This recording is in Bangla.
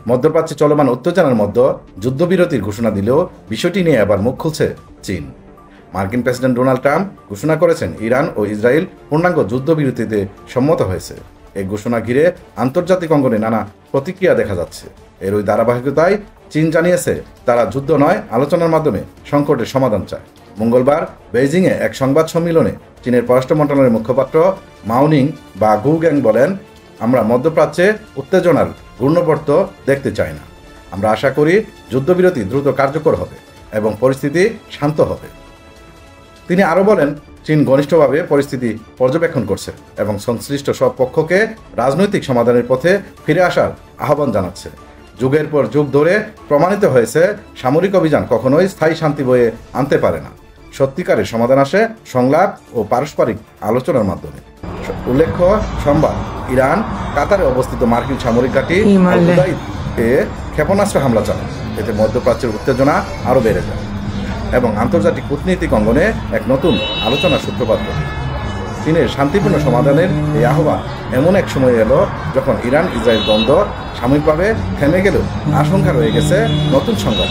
মধ্যপ্রাচ্যে চলমান উত্তেজনার মধ্যে যুদ্ধবিরতির ঘোষণা দিলেও বিষয়টি নিয়ে আবার মুখ খুলছে চীন। মার্কিন প্রেসিডেন্ট ডোনাল্ড ট্রাম্প ঘোষণা করেছেন ইরান ও ইসরায়েল পূর্ণাঙ্গ যুদ্ধবিরতিতে সম্মত হয়েছে। এই ঘোষণা ঘিরে আন্তর্জাতিক অঙ্গনে নানা প্রতিক্রিয়া দেখা যাচ্ছে। এর ওই ধারাবাহিকতায় চীন জানিয়েছে তারা যুদ্ধ নয়, আলোচনার মাধ্যমে সংকটের সমাধান চায়। মঙ্গলবার বেইজিংয়ে এক সংবাদ সম্মেলনে চীনের পররাষ্ট্র মন্ত্রণালয়ের মুখপাত্র মাওনিং বা গুগ্যাং বলেন, আমরা মধ্যপ্রাচ্যে উত্তেজনার ঘূর্ণবর্ত দেখতে চাই না। আমরা আশা করি যুদ্ধবিরতি দ্রুত কার্যকর হবে এবং পরিস্থিতি শান্ত হবে। তিনি আরও বলেন, চীন ঘনিষ্ঠভাবে পরিস্থিতি পর্যবেক্ষণ করছে এবং সংশ্লিষ্ট সব পক্ষকে রাজনৈতিক সমাধানের পথে ফিরে আসার আহ্বান জানাচ্ছে। যুগের পর যুগ ধরে প্রমাণিত হয়েছে সামরিক অভিযান কখনোই স্থায়ী শান্তি বয়ে আনতে পারে না। সত্যিকারের সমাধান আসে সংলাপ ও পারস্পরিক আলোচনার মাধ্যমে। উল্লেখ্য, সোমবার ইরান কাতারে অবস্থিত মার্কিন সামরিক ঘাঁটি আল-উদাইদে ক্ষেপণাস্ত্র হামলা চালায়। এতে মধ্যপ্রাচ্যের উত্তেজনা আরও বেড়ে যায় এবং আন্তর্জাতিক কূটনীতিক অঙ্গনে এক নতুন আলোচনার সূত্রপাত ঘটে। চীনের শান্তিপূর্ণ সমাধানের এই আহ্বান এমন এক সময় এলো যখন ইরান ইসরায়েল দ্বন্দ্ব সাময়িকভাবে থেমে গেলেও আশঙ্কা রয়ে গেছে নতুন সংঘাত।